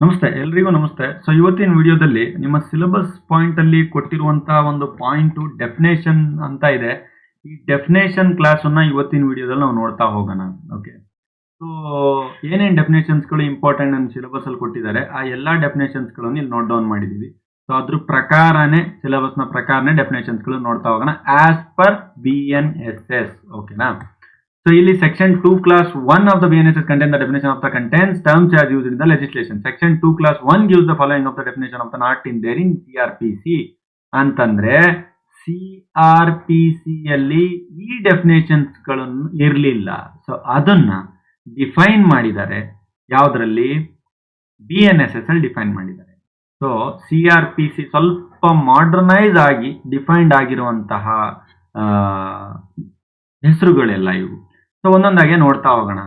ನಮಸ್ತೆ, ಎಲ್ರಿಗೂ ನಮಸ್ತೆ. ಸೊ ಇವತ್ತಿನ ವಿಡಿಯೋದಲ್ಲಿ ನಿಮ್ಮ ಸಿಲೆಬಸ್ ಪಾಯಿಂಟ್ ಅಲ್ಲಿ ಕೊಟ್ಟಿರುವಂತಹ ಒಂದು ಪಾಯಿಂಟ್ ಡೆಫಿನೇಷನ್ ಅಂತ ಇದೆ. ಈ ಡೆಫಿನೇಷನ್ ಕ್ಲಾಸ್ ಅನ್ನ ಇವತ್ತಿನ ವಿಡಿಯೋದಲ್ಲಿ ನಾವು ನೋಡ್ತಾ ಹೋಗೋಣ. ಓಕೆ, ಸೊ ಏನೇನು ಡೆಫಿನೇಷನ್ಸ್ಗಳು ಇಂಪಾರ್ಟೆಂಟ್ ನನ್ನ ಸಿಲೆಬಸ್ ಅಲ್ಲಿ ಕೊಟ್ಟಿದ್ದಾರೆ ಆ ಎಲ್ಲಾ ಡೆಫಿನೇಷನ್ಸ್ಗಳನ್ನು ಇಲ್ಲಿ ನೋಟ್ ಡೌನ್ ಮಾಡಿದೀವಿ. ಸೊ ಅದ್ರ ಪ್ರಕಾರನೇ ಸಿಲೆಬಸ್ನ ಪ್ರಕಾರನೇ ಡೆಫಿನೇಷನ್ಸ್ಗಳು ನೋಡ್ತಾ ಹೋಗೋಣ ಆಸ್ ಪರ್ BNSS. ಓಕೆನಾ? So, ಇಲ್ಲಿ section 2 class 1 of the BNSS contain the definition of the contents terms as used in the legislation. Section 2 class 1 gives the following of the definition of the not in there in CRPC. ಅಂತಂದ್ರೆ CRPC ಯಲ್ಲಿ ಈ definitions ಗಳನ್ನು ಇರಲಿಲ್ಲ. So ಅದನ್ನ define ಮಾಡಿದ್ದಾರೆ. ಯಾವ್ದ್ರಲ್ಲಿ? BNSS ಅಲ್ಲಿ define ಮಾಡಿದ್ದಾರೆ. ಸೊ CRPC ಸ್ವಲ್ಪ ಮಾಡರ್ನೈಸ್ ಆಗಿ ಡಿಫೈನ್ಡ್ ಆಗಿರುವಂತಹ ಹೆಸರುಗಳೆಲ್ಲ ಇವು. ಸೊ ಒಂದೊಂದಾಗೆ ನೋಡ್ತಾ ಹೋಗೋಣ.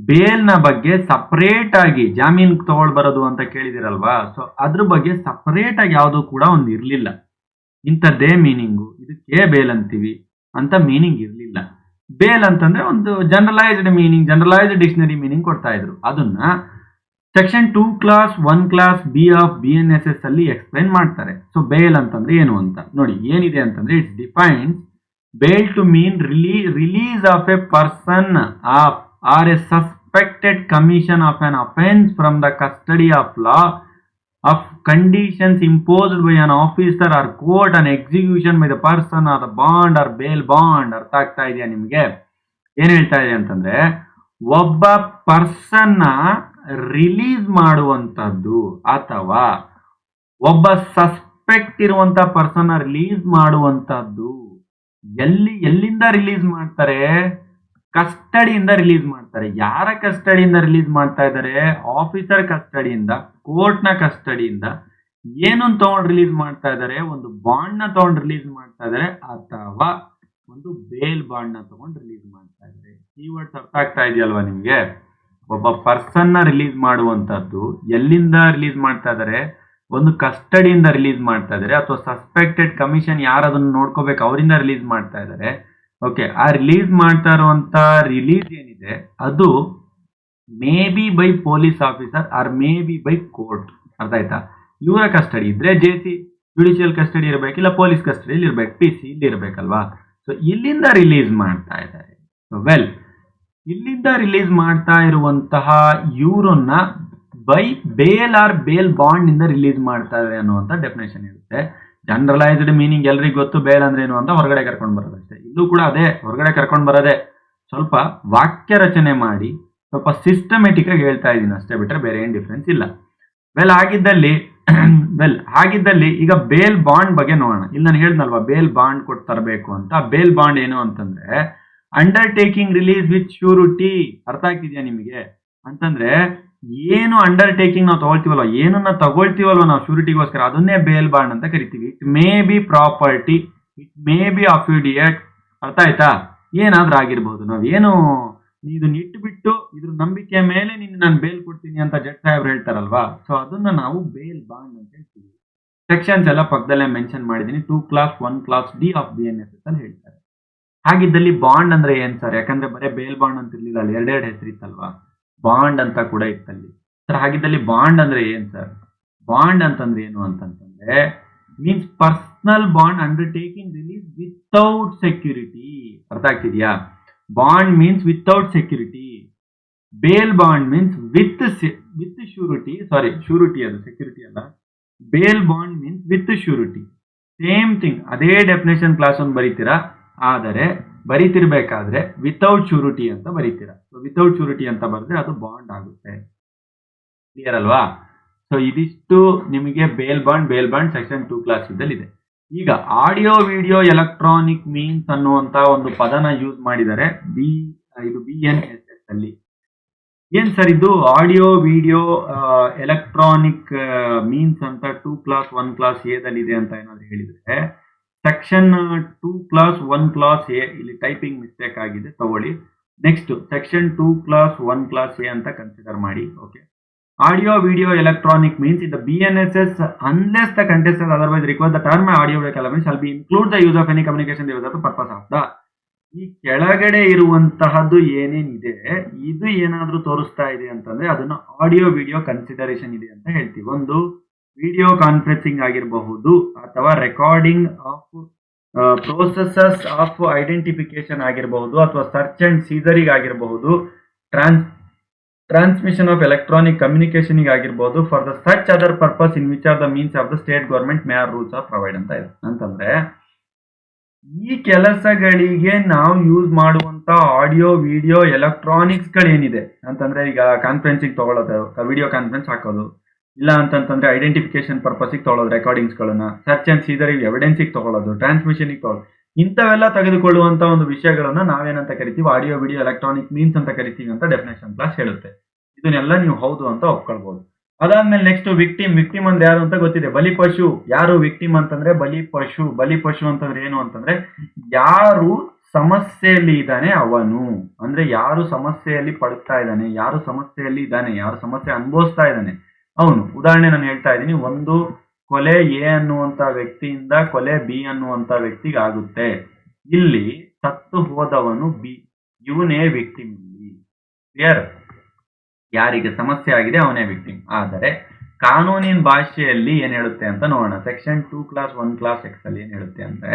ಬೇಲ್ ನ ಬಗ್ಗೆ ಸಪರೇಟ್ ಆಗಿ ಜಾಮೀನ್ ತಗೊಳ್ ಬರೋದು ಅಂತ ಕೇಳಿದಿರಲ್ವಾ? ಸೊ ಅದ್ರ ಬಗ್ಗೆ ಸಪರೇಟ್ ಆಗಿ ಯಾವುದು ಕೂಡ ಒಂದು ಇರ್ಲಿಲ್ಲ. ಇಂಥದ್ದೇ ಮೀನಿಂಗು, ಇದಕ್ಕೆ ಬೇಲ್ ಅಂತೀವಿ ಅಂತ ಮೀನಿಂಗ್ ಇರ್ಲಿಲ್ಲ. ಬೇಲ್ ಅಂತಂದ್ರೆ ಒಂದು generalised meaning, generalised dictionary meaning ಕೊಡ್ತಾ ಇದ್ರು. ಅದನ್ನ section 2 class 1 class B of BNSS ಅಲ್ಲಿ ಎಕ್ಸ್ಪ್ಲೈನ್ ಮಾಡ್ತಾರೆ. ಸೊ ಬೇಲ್ ಅಂತಂದ್ರೆ ಏನು ಅಂತ ನೋಡಿ. ಏನಿದೆ ಅಂತಂದ್ರೆ it's defines bail to mean release of a person of or a suspected commission of an offense from the custody of law of conditions imposed by an officer or court and execution by the person or the bond or bail bond. ಅರ್ಥ ಆಗ್ತಾ ಇದೆಯಾ ನಿಮಗೆ? ಏನ್ ಹೇಳ್ತಾ ಇದೆ ಅಂತಂದ್ರೆ, ಒಬ್ಬ person release ಮಾಡುವಂತದ್ದು ಅಥವಾ ಒಬ್ಬ ಸಸ್ಪೆಕ್ಟ್ ಇರುವಂತ ಪರ್ಸನ್ ರಿಲೀಸ್ ಮಾಡುವಂತದ್ದು ಎಲ್ಲಿಂದ ರಿಲೀಸ್ ಮಾಡ್ತಾರೆ? ಕಸ್ಟಡಿಯಿಂದ ರಿಲೀಸ್ ಮಾಡ್ತಾರೆ. ಯಾರ ಕಸ್ಟಡಿಯಿಂದ ರಿಲೀಸ್ ಮಾಡ್ತಾ ಇದ್ದಾರೆ? ಆಫೀಸರ್ ಕಸ್ಟಡಿಯಿಂದ, ಕೋರ್ಟ್ ನ ಕಸ್ಟಡಿಯಿಂದ. ಏನನ್ನು ತಗೊಂಡು ರಿಲೀಸ್ ಮಾಡ್ತಾ ಇದ್ದಾರೆ? ಒಂದು ಬಾಂಡ್ ನ ತಗೊಂಡು ರಿಲೀಸ್ ಮಾಡ್ತಾ ಇದ್ದಾರೆ ಅಥವಾ ಒಂದು ಬೇಲ್ ಬಾಂಡ್ ನ ತಗೊಂಡು ರಿಲೀಸ್ ಮಾಡ್ತಾ ಇದ್ದಾರೆ. ಕೀವರ್ಡ್ಸ್ ಅರ್ಥ ಆಗ್ತಾ ಇದೆಯಲ್ವಾ ನಿಮ್ಗೆ? ಒಬ್ಬ ಪರ್ಸನ್ ನ ರಿಲೀಸ್ ಮಾಡುವಂತದ್ದು ಎಲ್ಲಿಂದ ರಿಲೀಸ್ ಮಾಡ್ತಾ ಇದ್ದಾರೆ? ಒಂದು ಕಸ್ಟಡಿಯಿಂದ ರಿಲೀಸ್ ಮಾಡ್ತಾ ಇದ್ದಾರೆ ಅಥವಾ ಸಸ್ಪೆಕ್ಟೆಡ್ ಕಮಿಷನ್ ಯಾರು ಅದನ್ನು ನೋಡ್ಕೋಬೇಕು ಅವರಿಂದ ರಿಲೀಸ್ ಮಾಡ್ತಾ ಇದ್ದಾರೆ. ಓಕೆ, ಆ ರಿಲೀಸ್ ಮಾಡ್ತಾ ಇರುವಂತ ರಿಲೀಸ್ ಏನಿದೆ ಅದು may be by police officer or may be by court. ಅರ್ಥ ಆಯ್ತಾ? ಇವರ ಕಸ್ಟಡಿ ಇದ್ರೆ ಜುಡಿಷಿಯಲ್ ಕಸ್ಟಡಿ ಇರಬೇಕು, ಇಲ್ಲ ಪೊಲೀಸ್ ಕಸ್ಟಡಿಯಲ್ಲಿ ಇರ್ಬೇಕು, PC ಇಲ್ಲಿ ಇರ್ಬೇಕಲ್ವಾ? ಸೊ ಇಲ್ಲಿಂದ ರಿಲೀಸ್ ಮಾಡ್ತಾ ಇದ್ದಾರೆ. ಇಲ್ಲಿಂದ ರಿಲೀಸ್ ಮಾಡ್ತಾ ಇರುವಂತಹ ಇವರನ್ನ by bail or bail bond ಇಂದ ರಿಲೀಸ್ ಮಾಡ್ತಾ ಇದ್ದಾರೆ ಅನ್ನುವಂಥ ಡೆಫಿನೇಷನ್ ಇರುತ್ತೆ. ಜನರಲೈಸ್ಡ್ ಮೀನಿಂಗ್ ಎಲ್ರಿಗೂ ಗೊತ್ತು, ಬೇಲ್ ಅಂದ್ರೆ ಏನು ಅಂತ ಹೊರಗಡೆ ಕರ್ಕೊಂಡು ಬರೋದಷ್ಟೇ. ಇಲ್ಲೂ ಕೂಡ ಅದೇ, ಹೊರಗಡೆ ಕರ್ಕೊಂಡು ಬರೋದೇ. ಸ್ವಲ್ಪ ವಾಕ್ಯ ರಚನೆ ಮಾಡಿ ಸ್ವಲ್ಪ ಸಿಸ್ಟಮೆಟಿಕ್ ಆಗಿ ಹೇಳ್ತಾ ಇದ್ದೀನಿ ಅಷ್ಟೇ, ಬಿಟ್ರೆ ಬೇರೆ ಏನು ಡಿಫ್ರೆನ್ಸ್ ಇಲ್ಲ. ಹಾಗಿದ್ದಲ್ಲಿ ಈಗ ಬೇಲ್ ಬಾಂಡ್ ಬಗ್ಗೆ ನೋಡೋಣ. ಇಲ್ಲಿ ನಾನು ಹೇಳ್ದಲ್ವಾ ಬೇಲ್ ಬಾಂಡ್ ಕೊಟ್ಟು ತರಬೇಕು ಅಂತ. ಬೇಲ್ ಬಾಂಡ್ ಏನು ಅಂತಂದ್ರೆ ಅಂಡರ್ಟೇಕಿಂಗ್ ರಿಲೀಸ್ ವಿತ್ ಶ್ಯೂರಿಟಿ. ಅರ್ಥ ಆಗ್ತಿದ್ಯಾ ನಿಮಗೆ? ಅಂತಂದ್ರೆ ಏನು ಅಂಡರ್ಟೇಕಿಂಗ್ ನಾವು ತಗೊಳ್ತೀವಲ್ವ, ಏನನ್ನ ತಗೊಳ್ತೀವಲ್ವ ನಾವು ಶ್ಯೂರಿಟಿಗೋಸ್ಕರ, ಅದನ್ನೇ ಬೇಲ್ ಬಾಂಡ್ ಅಂತ ಕರಿತೀವಿ. It may be property, it may be affidavit. ಅರ್ಥ ಆಯ್ತಾ? ಏನಾದ್ರೂ ಆಗಿರ್ಬೋದು. ನಾವೇನು ಇದನ್ನ ಇಟ್ಬಿಟ್ಟು ಇದ್ರ ನಂಬಿಕೆ ಮೇಲೆ ನಾನು ಬೇಲ್ ಕೊಡ್ತೀನಿ ಅಂತ ಜಡ್ಜ್ ಸಾಹೇಬ್ರು ಹೇಳ್ತಾರಲ್ವಾ, ಸೊ ಅದನ್ನ ನಾವು ಬೇಲ್ ಬಾಂಡ್ ಅಂತ ಹೇಳ್ತೀವಿ. ಸೆಕ್ಷನ್ಸ್ ಎಲ್ಲ ಪಕ್ಕದಲ್ಲೇ ಮೆನ್ಷನ್ ಮಾಡಿದೀನಿ. 2 class 1 class D of BNSS ಅಂತ ಹೇಳ್ತಾರೆ. ಹಾಗಿದ್ದಲ್ಲಿ ಬಾಂಡ್ ಅಂದ್ರೆ ಏನ್ ಸರ್? ಯಾಕಂದ್ರೆ ಬರೇ ಬೇಲ್ ಬಾಂಡ್ ಅಂತ ಇರ್ಲಿಲ್ಲ, ಅಲ್ಲಿ ಎರಡೆರಡು ಹೆಸರು ಇತ್ತಲ್ವಾ, ಬಾಂಡ್ ಅಂತ ಕೂಡ ಇತ್ತಲ್ಲಿ. ಸರ್ ಹಾಗಿದ್ದಲ್ಲಿ ಬಾಂಡ್ ಅಂದ್ರೆ ಏನ್ ಸರ್? ಬಾಂಡ್ ಅಂತಂದ್ರೆ ಏನು ಅಂತಂದ್ರೆ means personal bond undertaking release without security. ಅರ್ಥ ಆಗ್ತಿದ್ಯಾ? Bond means without security, bail bond means with surety. Sorry, surety ಅದು, ಸೆಕ್ಯೂರಿಟಿ ಅಲ್ಲ. Bail bond means with surety. Same thing. ಅದೇ ಡೆಫಿನೇಷನ್ ಕ್ಲಾಸ್ ಒಂದು ಬರೀತೀರಾ, ಆದರೆ ಬರೀತಿರ್ಬೇಕಾದ್ರೆ ವಿತೌಟ್ ಶ್ಯೂರಿಟಿ ಅಂತ ಬರೀತೀರಾ. ವಿತೌಟ್ ಶ್ಯೂರಿಟಿ ಅಂತ ಬರೆದ್ರೆ ಅದು ಬಾಂಡ್ ಆಗುತ್ತೆ. ಕ್ಲಿಯರ್ ಅಲ್ವಾ? ಸೊ ಇದಿಷ್ಟು ನಿಮಗೆ ಬೇಲ್ ಬಾಂಡ್ ಸೆಕ್ಷನ್ 2 ಕ್ಲಾಸ್ ಇದ್ದಲ್ಲಿ ಇದೆ. ಈಗ ಆಡಿಯೋ ವಿಡಿಯೋ ಎಲೆಕ್ಟ್ರಾನಿಕ್ ಮೀನ್ಸ್ ಅನ್ನುವಂತ ಒಂದು ಪದನ ಯೂಸ್ ಮಾಡಿದ್ದಾರೆ ಇದು BNSS ಅಲ್ಲಿ. ಏನ್ ಸರ್ ಇದು ಆಡಿಯೋ ವಿಡಿಯೋ ಎಲೆಕ್ಟ್ರಾನಿಕ್ ಮೀನ್ಸ್ ಅಂತ 2 ಕ್ಲಾಸ್ 1 ಕ್ಲಾಸ್ ಎದಲ್ಲಿ ಇದೆ ಅಂತ ಏನಾದ್ರು ಹೇಳಿದ್ರೆ, ಸೆಕ್ಷನ್ 2 ಕ್ಲಾಸ್ 1 ಕ್ಲಾಸ್ ಎ, ಇಲ್ಲಿ ಟೈಪಿಂಗ್ ಮಿಸ್ಟೇಕ್ ಆಗಿದೆ, ತಗೊಳ್ಳಿ. Next section 2 class 1 class A ಅಂತ ಕನ್ಸಿಡರ್ ಮಾಡಿ. Okay, audio video electronic means in the BNSS unless the contestant otherwise requires the term audio video element shall be include the use of any communication device for the purpose of the ಈ ಕೆಳಗಡೆ ಇರುವಂತಹದ್ದು ಏನೇನಿದೆ ಇದು ಏನಾದ್ರೂ ತೋರಿಸ್ತಾ ಇದೆ ಅಂತಂದ್ರೆ ಅದನ್ನ ಆಡಿಯೋ ವಿಡಿಯೋ ಕನ್ಸಿಡರೇಷನ್ ಇದೆ ಅಂತ ಹೇಳ್ತೀವಿ. ಒಂದು ವಿಡಿಯೋ ಕಾನ್ಫರೆನ್ಸಿಂಗ್ ಆಗಿರಬಹುದು ಅಥವಾ recording of processes of identification ಆಗಿರಬಹುದು ಅಥವಾ ಸರ್ಚ್ ಅಂಡ್ ಸೀಸರಿಂಗ್ ಆಗಿರಬಹುದು, ಟ್ರಾನ್ಸ್ಮಿಷನ್ ಆಫ್ ಎಲೆಕ್ಟ್ರಾನಿಕ್ ಕಮ್ಯುನಿಕೇಶನ್ ಆಗಿರ್ಬೋದು, for the such other purpose in which are the means of the state government may or rules or provide ಅಂತ ಇದೆ. ಅಂತಂದ್ರೆ ಈ ಕೆಲಸಗಳಿಗೆ ನಾವು ಯೂಸ್ ಮಾಡುವಂತ ಆಡಿಯೋ ವಿಡಿಯೋ ಎಲೆಕ್ಟ್ರಾನಿಕ್ಸ್ ಗಳೇನಿದೆ ಅಂತಂದ್ರೆ ಈಗ ಕಾನ್ಫರೆನ್ಸಿಂಗ್ ತಗೊಳ್ಳೋದು, ವಿಡಿಯೋ ಕಾನ್ಫರೆನ್ಸ್ ಹಾಕೋದು, ಇಲ್ಲ ಅಂತಂತಂದ್ರೆ ಐಡೆಂಟಿಫಿಕೇಶನ್ ಪರ್ಪಸ್ಗೆ ತಗೊಳ್ಳೋದು ರೆಕಾರ್ಡಿಂಗ್ಸ್ ಗಳನ್ನ, ಸರ್ಚ್ ಅಂಡ್ ಸೀಸರಿಂಗ್ ಎವಿಡೆನ್ಸಿಗೆ ತಗೊಳ್ಳೋದು, ಟ್ರಾನ್ಸ್ಮಿಷನ್ ತಗೊಳ್ಳೋದು, ಇಂಥವೆಲ್ಲ ತೆಗೆದುಕೊಳ್ಳುವಂತ ಒಂದು ವಿಷಯಗಳನ್ನ ನಾವೇನಂತ ಕರಿತೀವಿ, ಆಡಿಯೋ ವಿಡಿಯೋ ಎಲೆಕ್ಟ್ರಾನಿಕ್ ಮೀನ್ಸ್ ಅಂತ ಕರಿತೀವಿ ಅಂತ ಡೆಫಿನೇಷನ್ ಕ್ಲಾಸ್ ಹೇಳುತ್ತೆ. ಇದನ್ನೆಲ್ಲ ನೀವು ಹೌದು ಅಂತ ಒಪ್ಕೊಳ್ಬಹುದು. ಅದಾದ್ಮೇಲೆ ನೆಕ್ಸ್ಟ್ ವಿಕ್ಟಿಮ್ ಅಂದ್ರೆ ಯಾರು ಅಂತ ಗೊತ್ತಿದೆ. ಬಲಿಪಶು ಯಾರು? ವಿಕ್ಟಿಮ್ ಅಂತಂದ್ರೆ ಬಲಿಪಶು ಅಂತಂದ್ರೆ ಏನು ಅಂತಂದ್ರೆ ಯಾರು ಸಮಸ್ಯೆಯಲ್ಲಿ ಇದ್ದಾನೆ ಅವನು, ಅಂದ್ರೆ ಯಾರು ಸಮಸ್ಯೆಯಲ್ಲಿ ಪಡುತ್ತಾ ಇದ್ದಾನೆ, ಯಾರು ಸಮಸ್ಯೆಯಲ್ಲಿ ಇದ್ದಾನೆ, ಯಾರು ಸಮಸ್ಯೆ ಅನುಭವಿಸ್ತಾ ಇದ್ದಾನೆ ಅವನು. ಉದಾಹರಣೆ ನಾನು ಹೇಳ್ತಾ ಇದ್ದೀನಿ, ಒಂದು ಕೊಲೆ ಎ ಅನ್ನುವಂತ ವ್ಯಕ್ತಿಯಿಂದ ಕೊಲೆ ಬಿ ಅನ್ನುವಂತ ವ್ಯಕ್ತಿಗೆ ಆಗುತ್ತೆ. ಇಲ್ಲಿ ಸತ್ತು ಹೋದವನು ಬಿ, ಇವನೇ ವಿಕ್ಟಿಮ್. ಕ್ಲಿಯರ್? ಯಾರಿಗೆ ಸಮಸ್ಯೆ ಆಗಿದೆ ಅವನೇ ವಿಕ್ಟಿಮ್. ಆದರೆ ಕಾನೂನಿನ ಭಾಷೆಯಲ್ಲಿ ಏನ್ ಹೇಳುತ್ತೆ ಅಂತ ನೋಡೋಣ. ಸೆಕ್ಷನ್ 2 ಕ್ಲಾಸ್ 1 ಕ್ಲಾಸ್ ಎಕ್ಸ್ ಅಲ್ಲಿ ಏನ್ ಹೇಳುತ್ತೆ ಅಂದ್ರೆ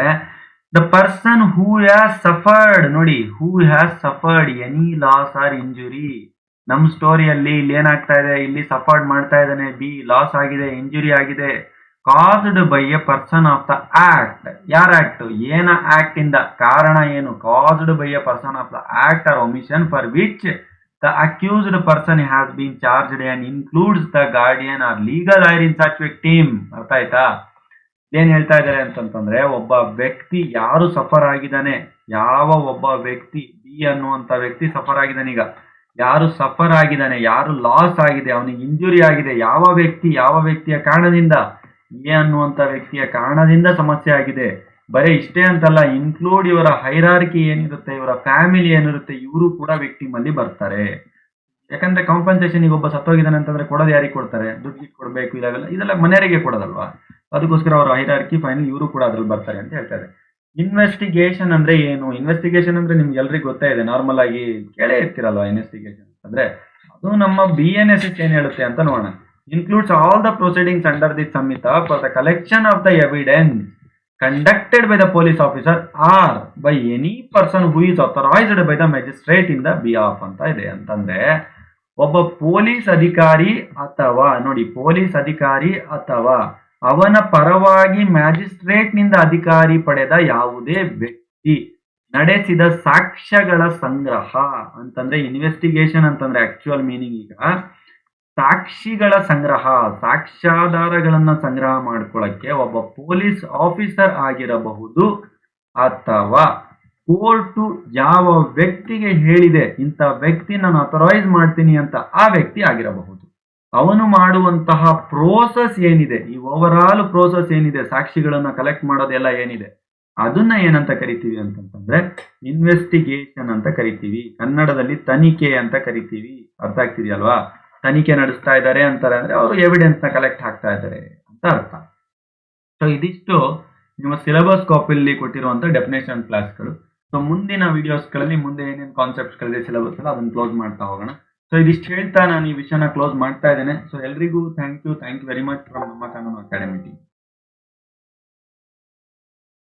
the person who has suffered, ನೋಡಿ, who has suffered any loss or injury. ನಮ್ ಸ್ಟೋರಿಯಲ್ಲಿ ಇಲ್ಲಿ ಏನಾಗ್ತಾ ಇದೆ, ಇಲ್ಲಿ ಸಫರ್ಡ್ ಮಾಡ್ತಾ ಇದ್ದಾನೆ ಬಿ, ಲಾಸ್ ಆಗಿದೆ, ಇಂಜುರಿ ಆಗಿದೆ, caused by a person of the act. ಯಾರ ಆಕ್ಟ್? ಏನ ಆಕ್ಟ್ ಇಂದ, ಕಾರಣ ಏನು? Caused by a person of the act or omission for which the accused person has been charged and includes the guardian or legal heir in such victim. ಅರ್ಥ ಆಯ್ತಾ? ಏನ್ ಹೇಳ್ತಾ ಇದ್ದಾರೆ ಅಂತಂತಂದ್ರೆ ಒಬ್ಬ ವ್ಯಕ್ತಿ ಯಾರು ಸಫರ್ ಆಗಿದ್ದಾನೆ, ಯಾವ ಒಬ್ಬ ವ್ಯಕ್ತಿ ಬಿ ಅನ್ನುವಂತ ವ್ಯಕ್ತಿ ಸಫರ್ ಆಗಿದ್ದಾನೆ. ಈಗ ಯಾರು ಸಫರ್ ಆಗಿದ್ದಾನೆ, ಯಾರು ಲಾಸ್ ಆಗಿದೆ, ಅವನಿಗೆ ಇಂಜುರಿ ಆಗಿದೆ, ಯಾವ ವ್ಯಕ್ತಿಯ ಕಾರಣದಿಂದ? ಎ ಅನ್ನುವಂತ ವ್ಯಕ್ತಿಯ ಕಾರಣದಿಂದ ಸಮಸ್ಯೆ ಆಗಿದೆ. ಬರೀ ಇಷ್ಟೇ ಅಂತಲ್ಲ, ಇನ್ಕ್ಲೂಡ್ ಇವರ ಹೈರಾರ್ಕಿ ಏನಿರುತ್ತೆ, ಇವರ ಫ್ಯಾಮಿಲಿ ಏನಿರುತ್ತೆ, ಇವರು ಕೂಡ ವಿಕ್ಟಿಮ್ ಅಲ್ಲಿ ಬರ್ತಾರೆ. ಯಾಕಂದ್ರೆ ಕಾಂಪನ್ಸೇಷನ್ ಈಗ ಒಬ್ಬ ಸತ್ತೋಗಿದ್ದಾನೆ ಅಂತಂದ್ರೆ ಕೊಡೋದು ಯಾರಿಗೆ ಕೊಡ್ತಾರೆ? ದುಡ್ಡು ಕೊಡ್ಬೇಕು, ಇದೆಲ್ಲ ಮನೆಯವರಿಗೆ ಕೊಡೋದಲ್ವಾ? ಅದಕ್ಕೋಸ್ಕರ ಅವರ ಹೈರಾರ್ಕಿ ಫೈನಲ್ ಇವರು ಕೂಡ ಅದ್ರಲ್ಲಿ ಬರ್ತಾರೆ ಅಂತ ಹೇಳ್ತಾರೆ. ಇನ್ವೆಸ್ಟಿಗೇಷನ್ ಅಂದ್ರೆ ಏನು? ಇನ್ವೆಸ್ಟಿಗೇಷನ್ ಅಂದ್ರೆ ನಿಮ್ಗೆ ಎಲ್ರಿಗೂ ಗೊತ್ತೇ ಇದೆ, ನಾರ್ಮಲ್ ಆಗಿ ಕೇಳೇ ಇರ್ತಿರಲ್ವಾ ಇನ್ವೆಸ್ಟಿಗೇಷನ್ ಅಂದ್ರೆ. ಅದು ನಮ್ಮ BNSS ಏನ್ ಹೇಳುತ್ತೆ ಅಂತ ನೋಡೋಣ. Includes all the proceedings under the Sanhita for the collection of the evidence conducted by the police officer or by any person who is authorized by the magistrate in the behalf ಅಂತ ಇದೆ. ಅಂತಂದ್ರೆ ಒಬ್ಬ police ಅಧಿಕಾರಿ ಅಥವಾ ಅವನ ಪರವಾಗಿ magistrate ನಿಂದ ಅಧಿಕಾರಿ ಪಡೆದ ಯಾವುದೇ ವ್ಯಕ್ತಿ ನಡೆಸಿದ ಸಾಕ್ಷ್ಯಗಳ ಸಂಗ್ರಹ ಅಂತಂದ್ರೆ ಇನ್ವೆಸ್ಟಿಗೇಷನ್ ಅಂತಂದ್ರೆ ಆಕ್ಚುಯಲ್ ಮೀನಿಂಗ್ ಈಗ ಸಾಕ್ಷಿಗಳ ಸಂಗ್ರಹ, ಸಾಕ್ಷ್ಯಾಧಾರಗಳನ್ನ ಸಂಗ್ರಹ ಮಾಡ್ಕೊಳ್ಳಕ್ಕೆ ಒಬ್ಬ ಪೊಲೀಸ್ ಆಫೀಸರ್ ಆಗಿರಬಹುದು ಅಥವಾ ಕೋರ್ಟು ಯಾವ ವ್ಯಕ್ತಿಗೆ ಹೇಳಿದೆ ಇಂಥ ವ್ಯಕ್ತಿ ನಾನು ಅಥರೈಸ್ ಮಾಡ್ತೀನಿ ಅಂತ ಆ ವ್ಯಕ್ತಿ ಆಗಿರಬಹುದು. ಅವನು ಮಾಡುವಂತಹ ಪ್ರೋಸೆಸ್ ಏನಿದೆ, ಈ ಓವರ್ ಆಲ್ ಪ್ರೋಸೆಸ್ ಏನಿದೆ, ಸಾಕ್ಷಿಗಳನ್ನ ಕಲೆಕ್ಟ್ ಮಾಡೋದೆಲ್ಲ ಏನಿದೆ, ಅದನ್ನ ಏನಂತ ಕರಿತೀವಿ ಅಂತಂದ್ರೆ ಇನ್ವೆಸ್ಟಿಗೇಷನ್ ಅಂತ ಕರಿತೀವಿ. ಕನ್ನಡದಲ್ಲಿ ತನಿಖೆ ಅಂತ ಕರಿತೀವಿ. ಅರ್ಥ ಆಗ್ತಿದೆಯಲ್ವಾ? ತನಿಖೆ ನಡೆಸ್ತಾ ಇದ್ದಾರೆ ಅಂತಾರೆ ಅಂದ್ರೆ ಅವರು ಎವಿಡೆನ್ಸ್ ನ ಕಲೆಕ್ಟ್ ಆಗ್ತಾ ಇದ್ದಾರೆ ಅಂತ ಅರ್ಥ. ಸೊ ಇದಿಷ್ಟು ನಿಮ್ಮ ಸಿಲೆಬಸ್ ಕಾಪಿಯಲ್ಲಿ ಕೊಟ್ಟಿರುವಂತ ಡೆಫಿನೇಷನ್ ಕ್ಲಾಸ್ಗಳು. ಸೊ ಮುಂದಿನ ವಿಡಿಯೋಸ್ಗಳಲ್ಲಿ ಮುಂದೆ ಏನೇನು ಕಾನ್ಸೆಪ್ಟ್ಸ್ಗಳಿದೆ ಸಿಲೆಬಸ್ ಎಲ್ಲ ಅದನ್ನ ಕ್ಲೋಸ್ ಮಾಡ್ತಾ ಹೋಗೋಣ. ಸೊ ಇದಿಷ್ಟು ಹೇಳ್ತಾ ನಾನು ಈ ವಿಷಯನ ಕ್ಲೋಸ್ ಮಾಡ್ತಾ ಇದ್ದೇನೆ. ಸೊ ಎಲ್ರಿಗೂ thank you very much from ನಮ್ಮ ಕಾನೂನು ಅಕಾಡೆಮಿ ಟೀಮ್.